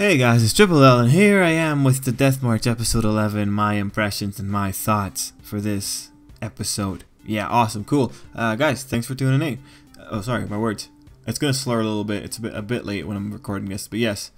Hey guys, it's Tripl-L, and here I am with the Death March episode 11, my impressions and my thoughts for this episode. Yeah, awesome, cool. Guys, thanks for tuning in. Oh, sorry, my words. It's gonna slur a little bit. It's a bit late when I'm recording this, but yes,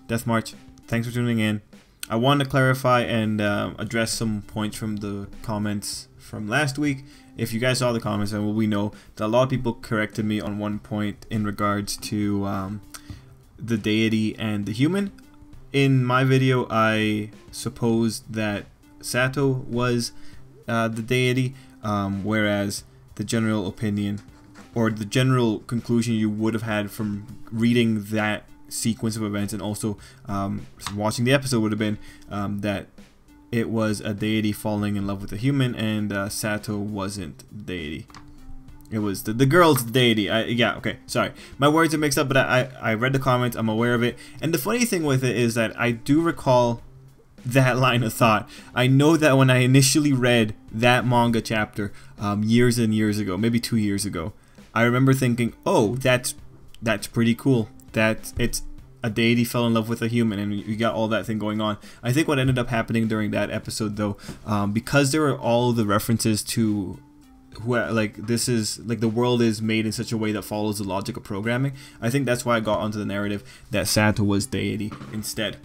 Death March. Thanks for tuning in. I wanted to clarify and address some points from the comments from last week. If you guys saw the comments, then we know that a lot of people corrected me on one point in regards to the deity and the human. In my video, I supposed that Sato was the deity, whereas the general opinion or the general conclusion you would have had from reading that sequence of events and also watching the episode would have been that it was a deity falling in love with a human, and Sato wasn't the deity. It was the girl's deity. Yeah, okay, sorry. My words are mixed up, but I read the comments, I'm aware of it. And the funny thing with it is that I do recall that line of thought. I know that when I initially read that manga chapter years and years ago, maybe 2 years ago, I remember thinking, oh, that's pretty cool. That it's a deity fell in love with a human and you got all that thing going on. I think what ended up happening during that episode though, because there were all the references to this is like the world is made in such a way that follows the logic of programming. I think that's why I got onto the narrative that Sato was deity instead.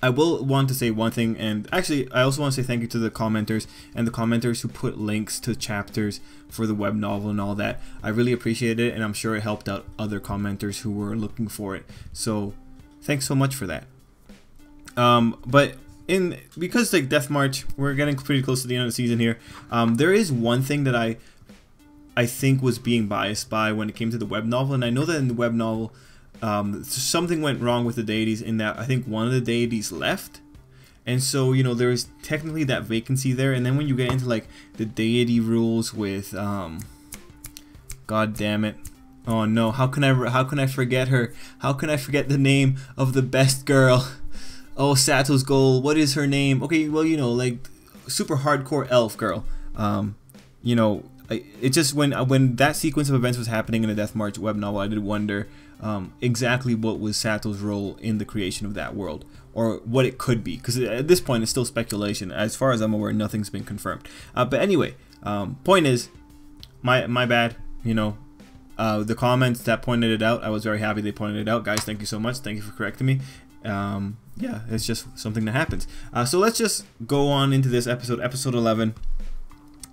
I will want to say one thing, and actually I also want to say thank you to the commenters and the commenters who put links to chapters for the web novel and all that. I really appreciate it, and I'm sure it helped out other commenters who were looking for it. So thanks so much for that. But because like Death March, we're getting pretty close to the end of the season here. There is one thing that I think was being biased by when it came to the web novel, and I know that in the web novel something went wrong with the deities in that I think one of the deities left, and so you know there is technically that vacancy there. And then when you get into like the deity rules with god damn it, oh no, how can I forget her? How can I forget the name of the best girl? Oh, Sato's goal. What is her name? Okay, well, you know, like super hardcore elf girl. You know, it just when that sequence of events was happening in the Death March web novel, I did wonder exactly what was Sato's role in the creation of that world, or what it could be. Because at this point, it's still speculation. As far as I'm aware, nothing's been confirmed. But anyway, point is, my bad. You know, the comments that pointed it out, I was very happy they pointed it out. Guys, thank you so much. Thank you for correcting me. Yeah, it's just something that happens. So let's just go on into this episode 11.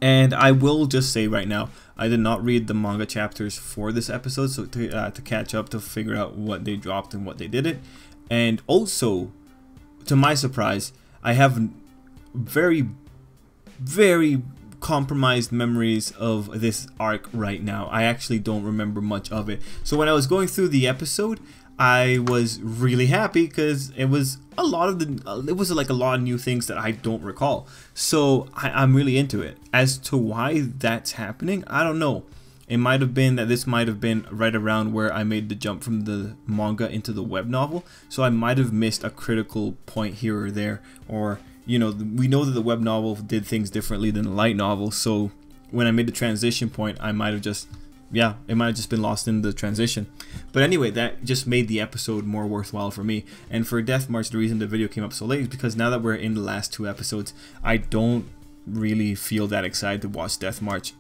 And I will just say right now, I did not read the manga chapters for this episode, so to catch up, to figure out what they dropped and what they didn't. And also, to my surprise, I have very, very compromised memories of this arc right now. I actually don't remember much of it. So when I was going through the episode, I was really happy because it was a lot of new things that I don't recall. So I'm really into it. As to why that's happening, I don't know. It might have been that this might have been right around where I made the jump from the manga into the web novel. So I might have missed a critical point here or there. Or, you know, we know that the web novel did things differently than the light novel. So when I made the transition point, I might have just... yeah, it might have just been lost in the transition. But anyway, that just made the episode more worthwhile for me. And for Death March, the reason the video came up so late is because now that we're in the last 2 episodes, I don't really feel that excited to watch Death March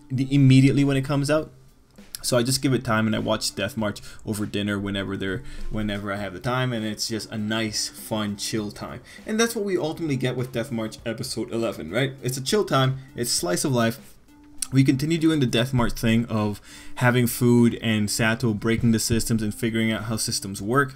immediately when it comes out. So I just give it time and I watch Death March over dinner whenever I have the time, and it's just a nice, fun, chill time. And that's what we ultimately get with Death March episode 11, right? It's a chill time, it's slice of life. We continue doing the Death March thing of having food and Sato breaking the systems and figuring out how systems work.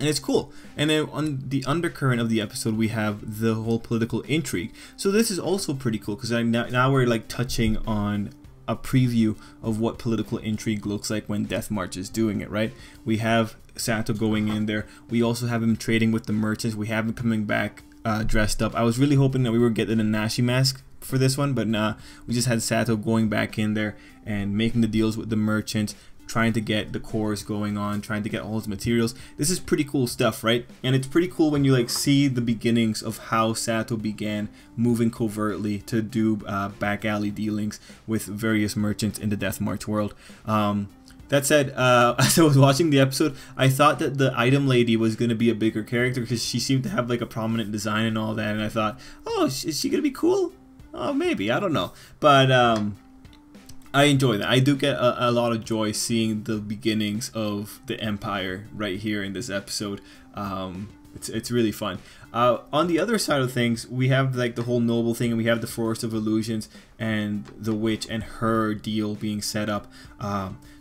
And it's cool. And then on the undercurrent of the episode, we have the whole political intrigue. So this is also pretty cool because now we're like touching on a preview of what political intrigue looks like when Death March is doing it, right? We have Sato going in there. We also have him trading with the merchants. We have him coming back dressed up. I was really hoping that we were getting a Nashi mask for this one, but nah, we just had Sato going back in there and making the deals with the merchants, trying to get the cores going on, trying to get all his materials. This is pretty cool stuff, right? And it's pretty cool when you like see the beginnings of how Sato began moving covertly to do back alley dealings with various merchants in the Death March world. That said, as I was watching the episode, I thought that the item lady was going to be a bigger character because she seemed to have like a prominent design and all that, and I thought, oh, is she going to be cool? Oh, maybe, I don't know. But I enjoy that. I do get a lot of joy seeing the beginnings of the Empire right here in this episode. It's really fun. On the other side of things, we have like the whole noble thing, and we have the Forest of Illusions and the witch and her deal being set up.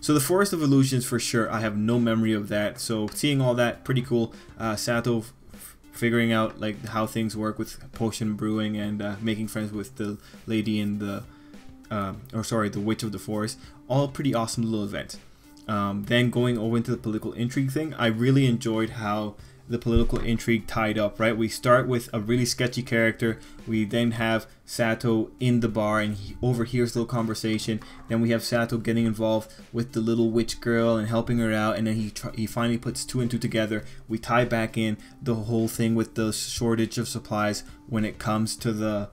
So the Forest of Illusions, for sure, I have no memory of that. So seeing all that, pretty cool. Sato figuring out like how things work with potion brewing and making friends with the lady in the the Witch of the Forest. All pretty awesome little events. Then going over into the political intrigue thing, I really enjoyed how the political intrigue tied up, right? We start with a really sketchy character. We then have Sato in the bar and he overhears the little conversation. Then we have Sato getting involved with the little witch girl and helping her out, and then he finally puts two and two together. We tie back in the whole thing with the shortage of supplies when it comes to the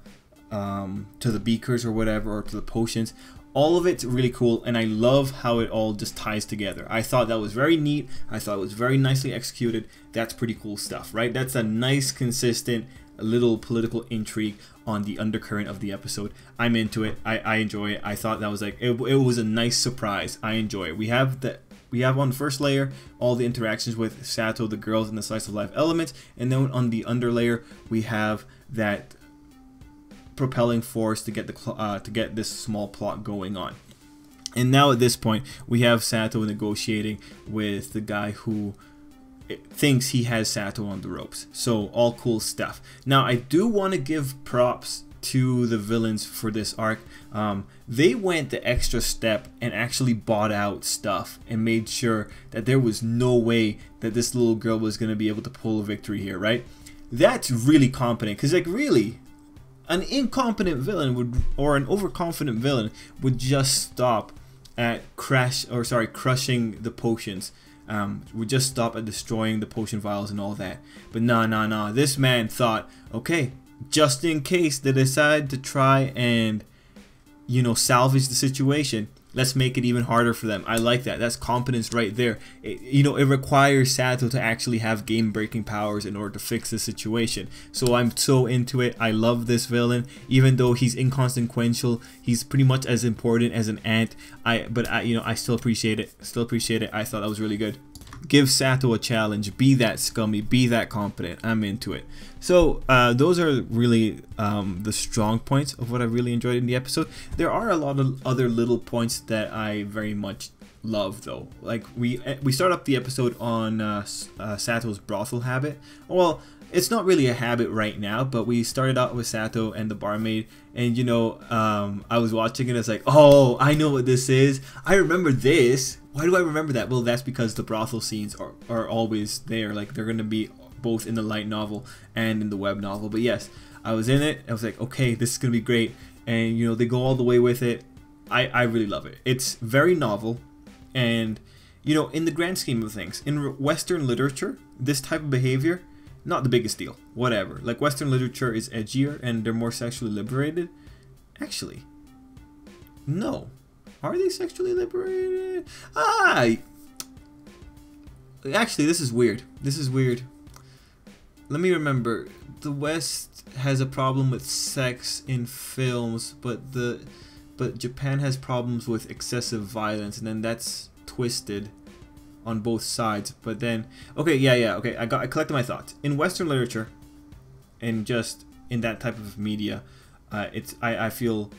beakers or whatever, or to the potions. All of it's really cool, and I love how it all just ties together. I thought that was very neat. I thought it was very nicely executed. That's pretty cool stuff, right? That's a nice, consistent little political intrigue on the undercurrent of the episode. I'm into it. I enjoy it. I thought that was like, it was a nice surprise. I enjoy it. We have on the first layer all the interactions with Sato, the girls, and the slice of life elements, and then on the underlayer we have that propelling force to get this small plot going on. And now at this point we have Sato negotiating with the guy who thinks he has Sato on the ropes. So all cool stuff. Now I do want to give props to the villains for this arc. They went the extra step and actually bought out stuff and made sure that there was no way that this little girl was going to be able to pull a victory here, right? That's really competent, because like really, an incompetent villain or an overconfident villain would just stop at crushing the potions. Would just stop at destroying the potion vials and all that. But nah. This man thought, okay, just in case they decide to try and, you know, salvage the situation, let's make it even harder for them. I like that. That's competence right there. It requires Sato to actually have game-breaking powers in order to fix the situation. So I'm so into it. I love this villain. Even though he's inconsequential, he's pretty much as important as an ant. I still appreciate it. I thought that was really good. Give Sato a challenge. Be that scummy. Be that competent. I'm into it. So those are really the strong points of what I really enjoyed in the episode. There are a lot of other little points that I very much love, though. Like we start up the episode on Sato's brothel habit. Well, it's not really a habit right now, but we started out with Sato and the barmaid, and I was watching it. It's like, oh, I know what this is. I remember this. Why do I remember that? Well, that's because the brothel scenes are always there. Like they're gonna be both in the light novel and in the web novel. But yes, I was in it. I was like, okay, this is gonna be great, and they go all the way with it. I really love it. It's very novel, and in the grand scheme of things, in Western literature, this type of behavior, not the biggest deal. Whatever. Like Western literature is edgier and they're more sexually liberated. Actually, no. Are they sexually liberated? Actually, this is weird. Let me remember. The West has a problem with sex in films, but Japan has problems with excessive violence, and then that's twisted on both sides. But then, okay, okay, I collected my thoughts. In Western literature, and just in that type of media, I feel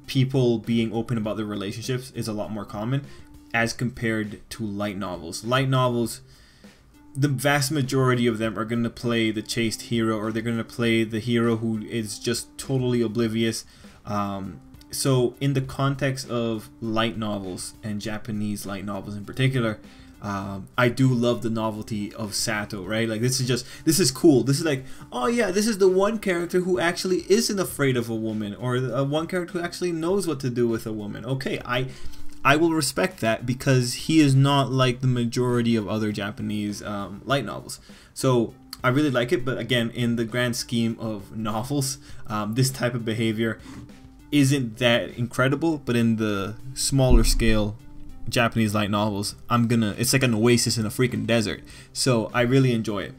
people being open about their relationships is a lot more common as compared to light novels. Light novels, the vast majority of them are going to play the chaste hero, or they're going to play the hero who is just totally oblivious. So in the context of light novels, and Japanese light novels in particular, I do love the novelty of Sato, right? Like this is cool. This is like, oh yeah, this is the one character who actually isn't afraid of a woman, or one character who actually knows what to do with a woman. Okay, I will respect that, because he is not like the majority of other Japanese light novels. So I really like it, but again, in the grand scheme of novels, this type of behavior isn't that incredible, but in the smaller scale Japanese light novels, it's like an oasis in a freaking desert. So I really enjoy it.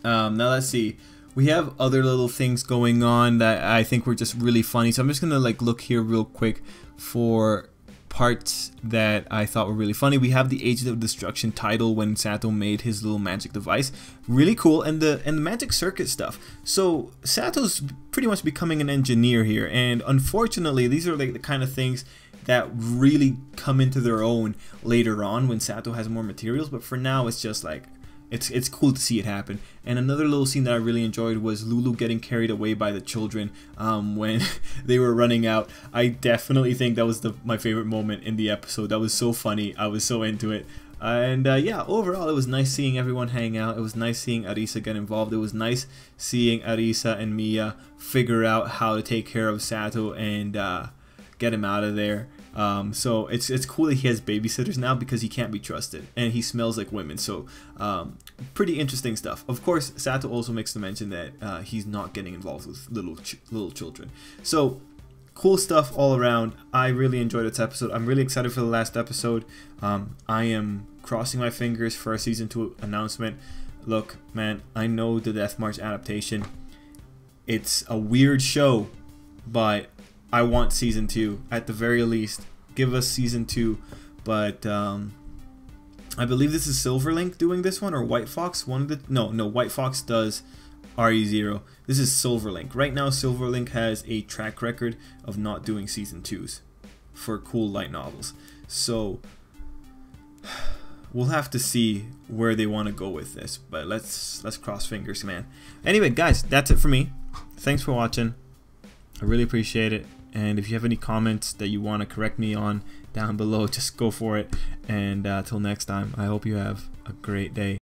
Now let's see. We have other little things going on that I think were just really funny. So I'm just gonna like look here real quick for parts that I thought were really funny. We have the Agent of Destruction title when Sato made his little magic device. Really cool. And the magic circuit stuff. So Sato's pretty much becoming an engineer here, and unfortunately these are like the kind of things that really come into their own later on when Sato has more materials, but for now it's just like it's cool to see it happen. And another little scene that I really enjoyed was Lulu getting carried away by the children when they were running out. I definitely think that was my favorite moment in the episode. That was so funny. I was so into it. And yeah, overall it was nice seeing everyone hang out. It was nice seeing Arisa get involved. It was nice seeing Arisa and Mia figure out how to take care of Sato and get him out of there. So it's cool that he has babysitters now because he can't be trusted and he smells like women. So pretty interesting stuff. Of course, Sato also makes the mention that he's not getting involved with little children. So cool stuff all around. I really enjoyed this episode. I'm really excited for the last episode. I am crossing my fingers for a season 2 announcement. Look, man, I know the Death March adaptation, it's a weird show, but I want season 2 at the very least. Give us season 2. But I believe this is Silverlink doing this one, or White Fox. No, White Fox does RE0. This is Silverlink. Right now Silverlink has a track record of not doing season 2s for cool light novels. So we'll have to see where they want to go with this. But let's cross fingers, man. Anyway, guys, that's it for me. Thanks for watching. I really appreciate it. And if you have any comments that you want to correct me on down below, just go for it. And till next time, I hope you have a great day.